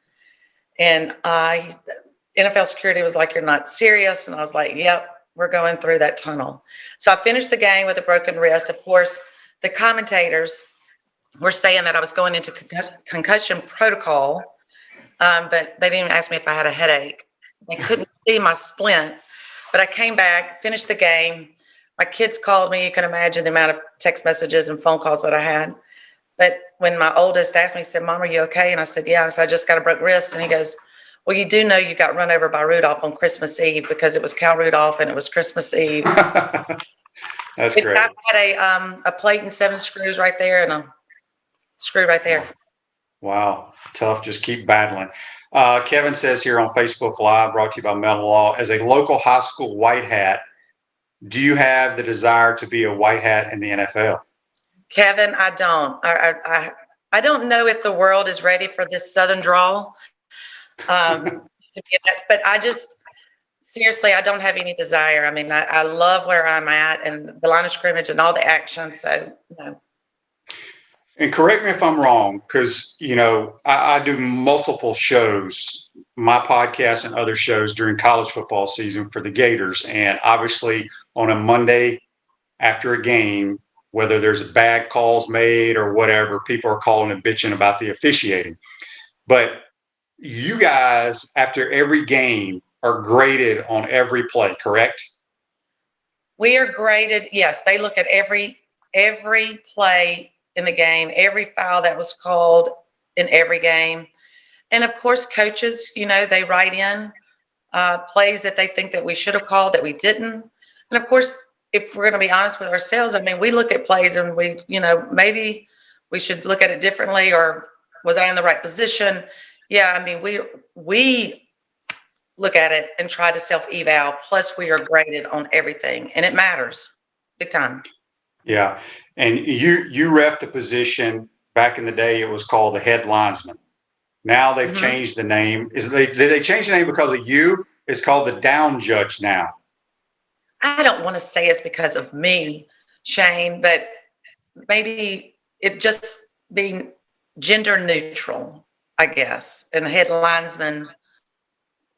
F: And NFL security was like, you're not serious. And I was like, yep, we're going through that tunnel. So I finished the game with a broken wrist. Of course, the commentators were saying that I was going into concussion protocol. But they didn't even ask me if I had a headache. They couldn't see my splint. But I came back, finished the game. My kids called me. You can imagine the amount of text messages and phone calls that I had. But when my oldest asked me, he said, Mom, are you okay? And I said, yeah. I said, I just got a broke wrist. And he goes, well, you do know you got run over by Rudolph on Christmas Eve, because it was Cal Rudolph and it was Christmas Eve.
B: That's great.
F: I had a plate and 7 screws right there and a screw right there.
B: Wow. Tough. Just keep battling. Kevin says here on Facebook Live, brought to you by Metal Law, as a local high school white hat, do you have the desire to be a white hat in the NFL? Kevin,
F: I don't. I don't know if the world is ready for this Southern drawl. But seriously, I don't have any desire. I mean, I love where I'm at and the line of scrimmage and all the action. So, no.
B: And correct me if I'm wrong, because, I do multiple shows, my podcast and other shows during college football season for the Gators. And obviously on a Monday after a game, whether there's bad calls made or whatever, people are calling and bitching about the officiating. But you guys, after every game, are graded on every play, correct?
F: We are graded. Yes, they look at every play in the game, every foul that was called in every game. And of course, coaches, they write in plays that they think that we should have called that we didn't. And of course, if we're going to be honest with ourselves, I mean, we look at plays and we, maybe we should look at it differently, or was I in the right position? Yeah, I mean, we look at it and try to self-eval, plus we are graded on everything, and it matters big time.
B: Yeah. And you ref the position back in the day, it was called the head linesman. Now they've changed the name. Did they change the name because of you? It's called the down judge now.
F: I don't want to say it's because of me, Shane, but maybe it just being gender neutral, I guess. And the head linesman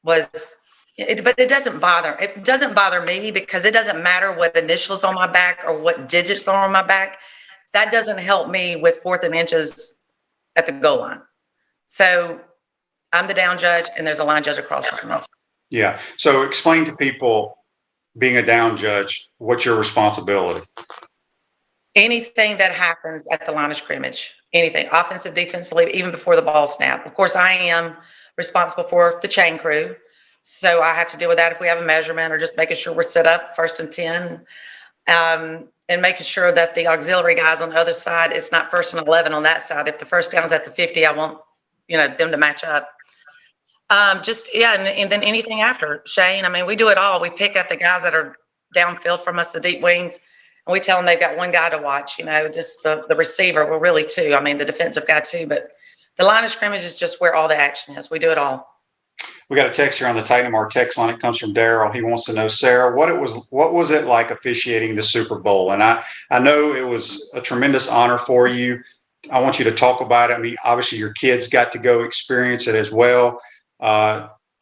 F: but it doesn't bother. It doesn't bother me because it doesn't matter what initials on my back or what digits are on my back. That doesn't help me with 4th and inches at the goal line. So I'm the down judge and there's a line judge across from me.
B: Yeah. So explain to people, being a down judge, what's your responsibility?
F: Anything that happens at the line of scrimmage, anything, offensive, defensively, even before the ball snap. Of course, I am responsible for the chain crew. So I have to deal with that if we have a measurement, or just making sure we're set up 1st and 10. And making sure that the auxiliary guys on the other side, it's not 1st and 11 on that side. If the first down's at the 50, I want, them to match up. And then anything after, Shane. I mean, we do it all. We pick up the guys that are downfield from us, the deep wings, and we tell them they've got one guy to watch, just the receiver. Well, really two. I mean, the defensive guy too, but the line of scrimmage is just where all the action is. We do it all.
B: We got a text here on the Titan Our text line. It comes from Daryl. He wants to know, Sarah, what was it like officiating the Super Bowl? And I know it was a tremendous honor for you. I want you to talk about it. I mean, obviously your kids got to go experience it as well.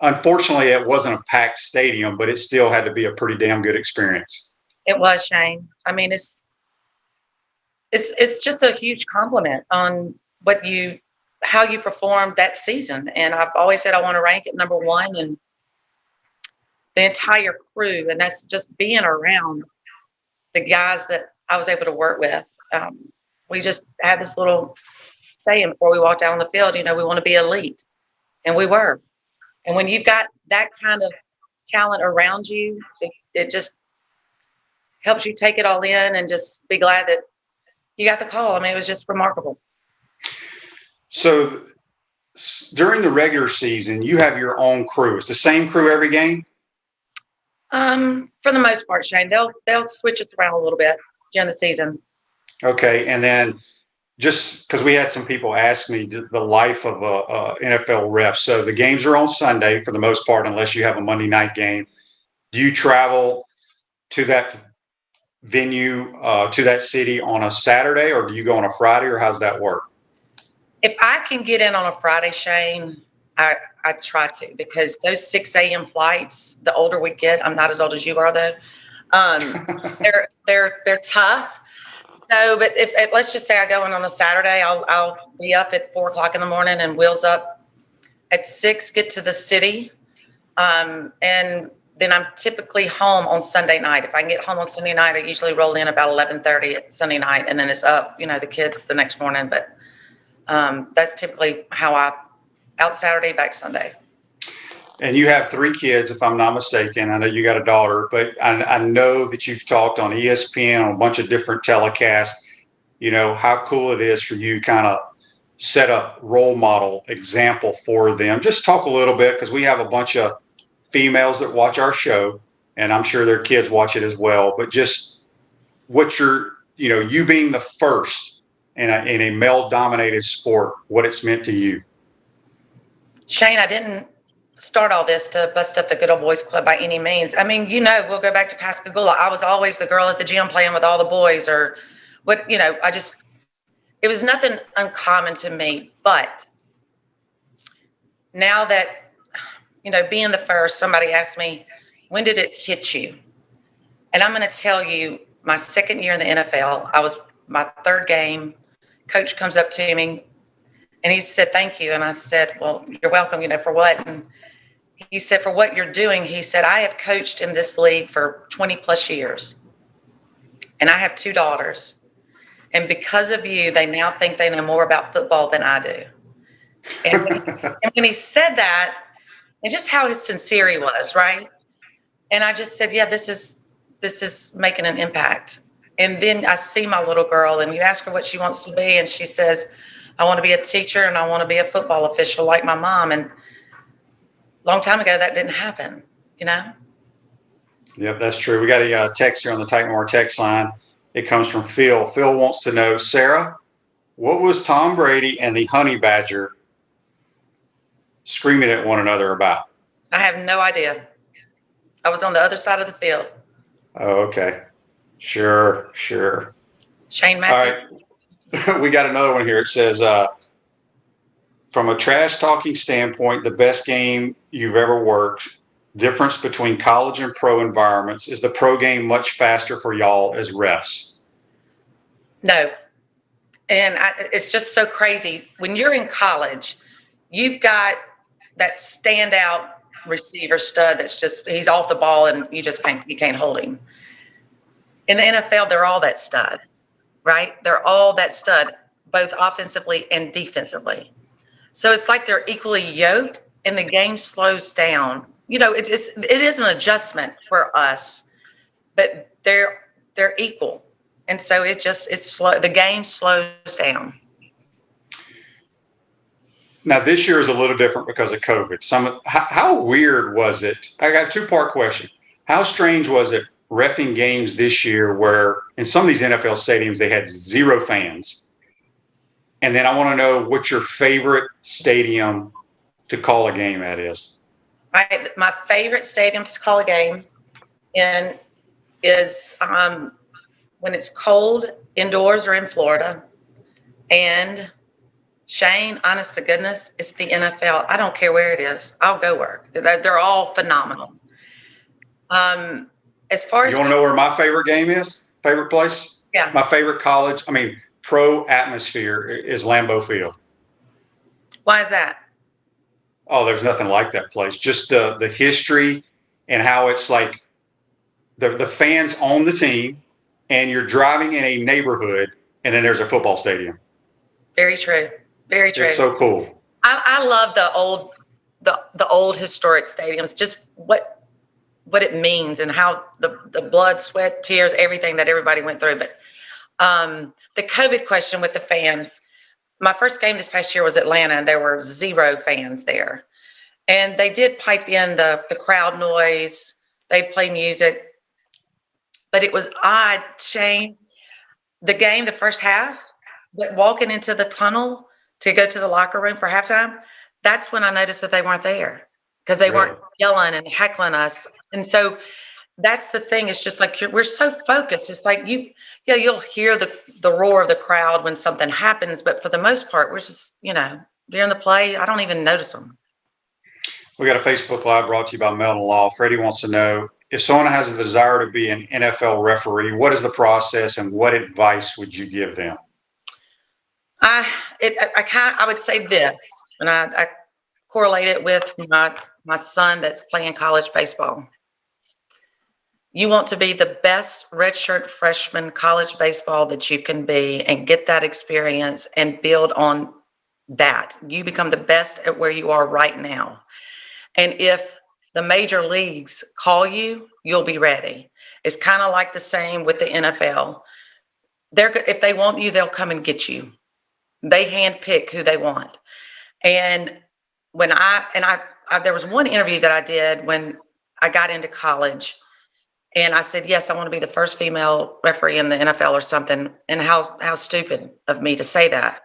B: Unfortunately, it wasn't a packed stadium, but it still had to be a pretty damn good experience.
F: It was, Shane. I mean, it's just a huge compliment on how you performed that season. And I've always said I want to rank at number 1, and the entire crew. And that's just being around the guys that I was able to work with. We just had this little saying before we walked out on the field, we want to be elite. And we were. And when you've got that kind of talent around you, it just helps you take it all in and just be glad that you got the call. I mean, it was just remarkable.
B: So during the regular season, you have your own crew. It's the same crew every game?
F: For the most part, Shane. They'll switch us around a little bit during the season.
B: Okay. And then just because we had some people ask me the life of a NFL ref. So the games are on Sunday for the most part, unless you have a Monday night game. Do you travel to that venue, to that city on a Saturday, or do you go on a Friday, or how's that work?
F: If I can get in on a Friday, Shane, I try to, because those 6 a.m. flights, the older we get, I'm not as old as you are though, they're tough. So, but if let's just say I go in on a Saturday, I'll be up at 4 o'clock in the morning and wheels up at 6, get to the city, and then I'm typically home on Sunday night. If I can get home on Sunday night, I usually roll in about 11:30 at Sunday night, and then it's up, the kids the next morning. But that's typically how out Saturday, back Sunday.
B: And you have 3 kids, if I'm not mistaken. I know you got a daughter, but I know that you've talked on ESPN on a bunch of different telecasts, how cool it is for you to kind of set a role model example for them. Just talk a little bit, because we have a bunch of females that watch our show, and I'm sure their kids watch it as well. But just what you being the first in a male-dominated sport, what it's meant to you.
F: Shane, I didn't start all this to bust up the good old boys club by any means. I mean, we'll go back to Pascagoula. I was always the girl at the gym playing with all the boys, or what, it was nothing uncommon to me. But now that, being the first, somebody asked me, when did it hit you? And I'm going to tell you, my second year in the NFL, I was my 3rd game. Coach comes up to me and he said, thank you. And I said, well, you're welcome, for what? And he said, for what you're doing. He said, I have coached in this league for 20 plus years, and I have 2 daughters. And because of you, they now think they know more about football than I do. And when he said that, and just how sincere he was, right? And I just said, yeah, this is making an impact. And then I see my little girl, and you ask her what she wants to be, and she says, I want to be a teacher and I want to be a football official like my mom. And a long time ago, that didn't happen, you know?
B: Yep, that's true. We got a text here on the Titan War text line. It comes from Phil. Phil wants to know, Sarah, what was Tom Brady and the Honey Badger screaming at one another about?
F: I have no idea. I was on the other side of the field.
B: Oh, okay. Sure.
F: Shane
B: All
F: Matthews.
B: right. We got another one here. It says, from a trash talking standpoint, the best game you've ever worked. Difference between college and pro environments. Is the pro game much faster for y'all as refs?
F: No. And it's just so crazy. When you're in college, you've got that standout receiver stud that's just, he's off the ball and you can't hold him. In the NFL, they're all that stud, right? They're all that stud, both offensively and defensively. So it's like they're equally yoked and the game slows down. You know, it is an adjustment for us, but they're equal. And so it's slow. The game slows down.
B: Now, this year is a little different because of COVID. How weird was it? I got a two-part question. How strange was it reffing games this year where in some of these NFL stadiums, they had 0 fans? And then I want to know what your favorite stadium to call a game at is.
F: My favorite stadium to call a game in is when it's cold indoors or in Florida. And Shane, honest to goodness, it's the NFL. I don't care where it is. I'll go work. They're all phenomenal. As far as
B: you want to know where my favorite game is? Favorite place?
F: Yeah.
B: My favorite pro atmosphere is Lambeau Field.
F: Why is that?
B: Oh, there's nothing like that place. Just the history and how it's like the fans own the team and you're driving in a neighborhood and then there's a football stadium.
F: Very true. Very true.
B: It's so cool.
F: I love the old historic stadiums, just what it means and how the blood, sweat, tears, everything that everybody went through. But the COVID question with the fans, my first game this past year was Atlanta, and there were 0 fans there. And they did pipe in the crowd noise. They'd play music. But it was odd, Shane. The game, the first half, but walking into the tunnel to go to the locker room for halftime, that's when I noticed that they weren't there because they weren't yelling and heckling us. And so that's the thing. It's just like we're so focused. It's like you'll hear the roar of the crowd when something happens, but for the most part, we're just, during the play, I don't even notice them.
B: We got a Facebook Live brought to you by Melton Law. Freddie wants to know, if someone has a desire to be an NFL referee, what is the process and what advice would you give them?
F: I would say this, and I correlate it with my son that's playing college baseball. You want to be the best redshirt freshman college baseball that you can be and get that experience and build on that. You become the best at where you are right now. And if the major leagues call you, you'll be ready. It's kind of like the same with the NFL. If they want you, they'll come and get you. They handpick who they want. And there was one interview that I did when I got into college, and I said, yes, I want to be the first female referee in the NFL or something. And how stupid of me to say that.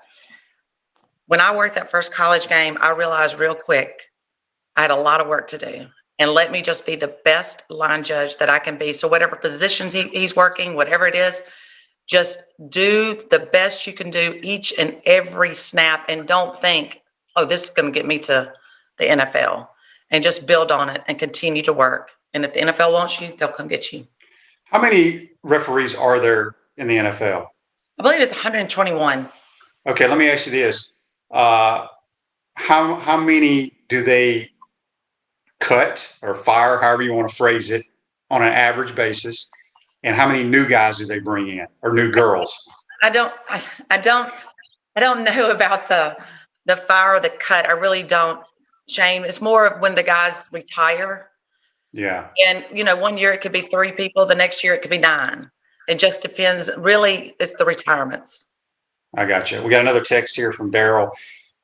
F: When I worked that first college game, I realized real quick I had a lot of work to do. And let me just be the best line judge that I can be. So whatever positions he's working, whatever it is, just do the best you can do each and every snap, and don't think, oh, this is going to get me to the NFL, and just build on it and continue to work. And if the NFL wants you, they'll come get you.
B: How many referees are there in the NFL?
F: I believe it's 121.
B: Okay, let me ask you this. How many do they cut or fire, however you want to phrase it, on an average basis? And how many new guys do they bring in, or new girls?
F: I don't know about the fire or the cut. I really don't. Shane. It's more of when the guys retire.
B: Yeah.
F: And, 1 year it could be 3 people. The next year it could be 9. It just depends. Really, it's the retirements.
B: I got you. We got another text here from Daryl.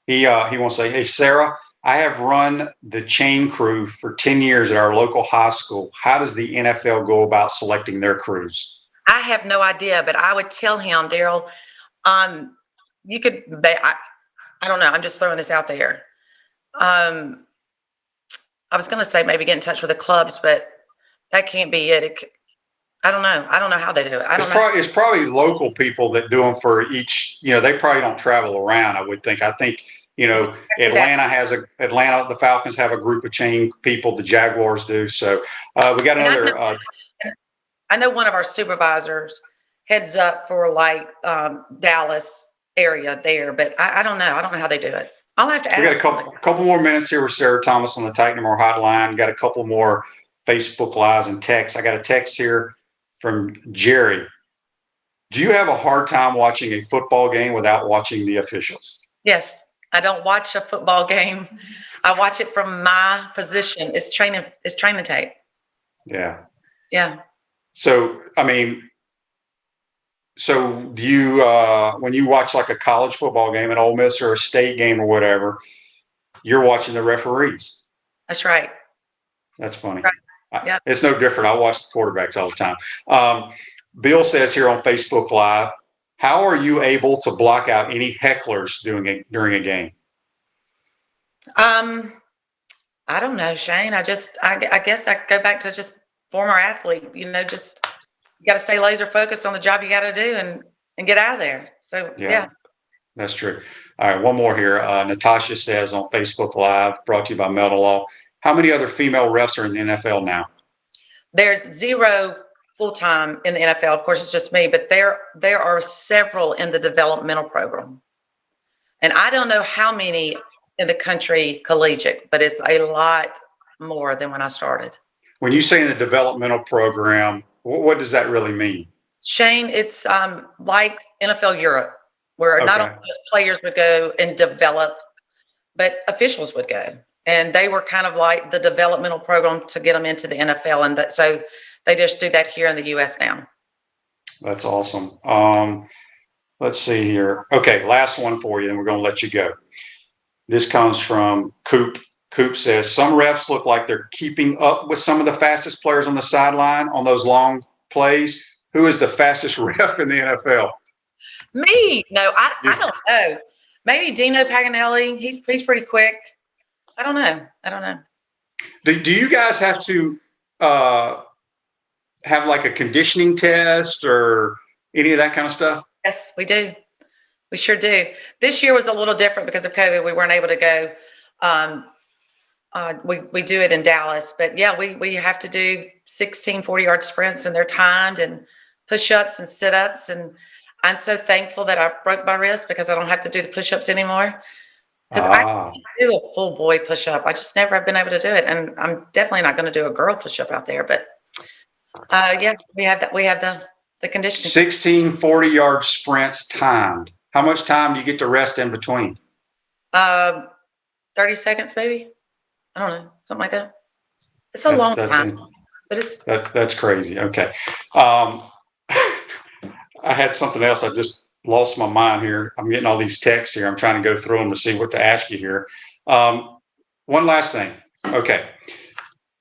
B: He wants to say, hey, Sarah, I have run the chain crew for 10 years at our local high school. How does the NFL go about selecting their crews?
F: I have no idea, but I would tell him, Daryl, you could, I don't know. I'm just throwing this out there. I was going to say maybe get in touch with the clubs, but that can't be it. I don't know. I don't know how they do it.
B: It's probably local people that do them for each, they probably don't travel around, I would think. I think, Atlanta, the Falcons have a group of chain people, the Jaguars do. So we got another.
F: I know one of our supervisors heads up for Dallas area there, but I don't know. I don't know how they do it. I'll have to ask.
B: We got a couple more minutes here with Sarah Thomas on the Titan More hotline. Got a couple more Facebook lives and texts. I got a text here from Jerry. Do you have a hard time watching a football game without watching the officials?
F: Yes. I don't watch a football game. I watch it from my position. It's training tape.
B: Yeah.
F: Yeah.
B: So, do you, when you watch like a college football game at Ole Miss or a state game or whatever, you're watching the referees?
F: That's right.
B: That's funny.
F: Right. Yeah.
B: It's no different. I watch the quarterbacks all the time. Bill says here on Facebook Live, how are you able to block out any hecklers during a game?
F: I don't know, Shane. I guess I go back to just former athlete. Just you got to stay laser focused on the job you got to do and get out of there. So yeah.
B: That's true. All right, one more here. Natasha says on Facebook Live, brought to you by Melton Law, how many other female refs are in the NFL now?
F: There's 0 full-time in the NFL. Of course, it's just me, but there are several in the developmental program. And I don't know how many in the country collegiate, but it's a lot more than when I started.
B: When you say in the developmental program, what does that really mean?
F: Shane, it's like NFL Europe, where not only just players would go and develop, but officials would go. And they were kind of like the developmental program to get them into the NFL. And so they just do that here in the U.S. now.
B: That's awesome. Let's see here. Okay, last one for you, and we're going to let you go. This comes from Coop. Coop says, some refs look like they're keeping up with some of the fastest players on the sideline on those long plays. Who is the fastest ref in the NFL?
F: Me? No, I don't know. Maybe Dino Paganelli. He's pretty quick. I don't know.
B: Do you guys have to have like a conditioning test or any of that kind of stuff?
F: Yes, we do. We sure do. This year was a little different because of COVID. We weren't able to go. We do it in Dallas, but yeah, we have to do 16 40-yard sprints, and they're timed, and push-ups and sit-ups. And I'm so thankful that I broke my wrist because I don't have to do the push-ups anymore. Because I can't do a full boy push-up. I just never have been able to do it. And I'm definitely not going to do a girl push-up out there. But yeah, we have that. We have the conditioning.
B: 16 40-yard sprints timed. How much time do you get to rest in between?
F: 30 seconds, maybe. I don't know, something like that. It's a long time, but
B: that's crazy. Okay. I had something else. I just lost my mind here. I'm getting all these texts here. I'm trying to go through them to see what to ask you here. One last thing. Okay.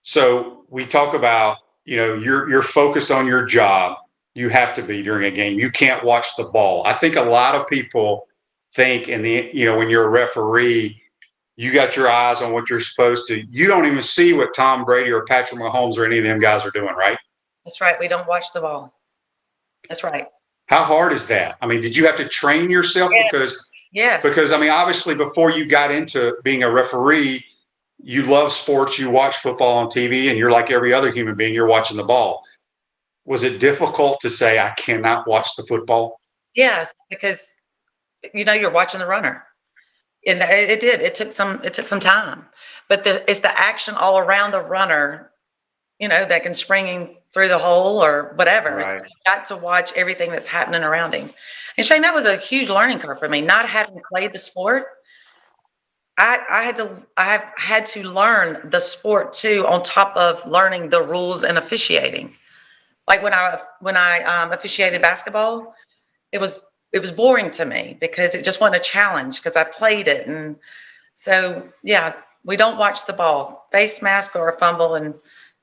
B: So we talk about, you're focused on your job. You have to be during a game. You can't watch the ball. I think a lot of people think when you're a referee, you got your eyes on what you're supposed to. You don't even see what Tom Brady or Patrick Mahomes or any of them guys are doing, right?
F: That's right. We don't watch the ball. That's right.
B: How hard is that? I mean, did you have to train yourself?
F: Yes.
B: Because obviously before you got into being a referee, you love sports, you watch football on TV, and you're like every other human being, you're watching the ball. Was it difficult to say, I cannot watch the football?
F: Yes, because, you're watching the runner. And it did. It took some time. But it's the action all around the runner, that can spring him through the hole or whatever.
B: Right.
F: So you got to watch everything that's happening around him. And Shane, that was a huge learning curve for me, not having played the sport. I have had to learn the sport too, on top of learning the rules and officiating. Like when I officiated basketball, it was boring to me because it just wasn't a challenge because I played it. And so, yeah, we don't watch the ball, face mask or a fumble, and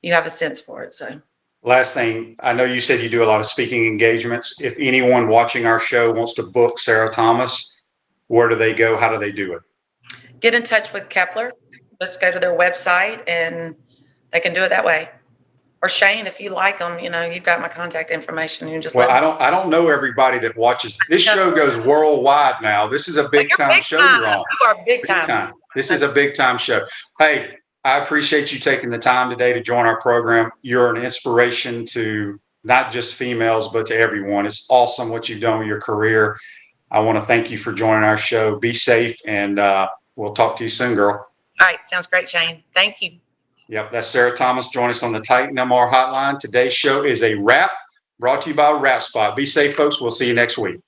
F: you have a sense for it. So
B: last thing, I know you said you do a lot of speaking engagements. If anyone watching our show wants to book Sarah Thomas, where do they go? How do they do it?
F: get in touch with Kepler. Just go to their website and they can do it that way. Or Shane, if you like them, you've got my contact information. You just
B: I don't know everybody that watches. This show goes worldwide now. This is a big time show you're on.
F: You are big time.
B: This is a big time show. Hey, I appreciate you taking the time today to join our program. You're an inspiration to not just females, but to everyone. It's awesome what you've done with your career. I want to thank you for joining our show. Be safe, and we'll talk to you soon, girl.
F: All right. Sounds great, Shane. Thank you.
B: Yep, that's Sarah Thomas. Join us on the Titan MR hotline. Today's show is a wrap, brought to you by Wrap Spot. Be safe, folks. We'll see you next week.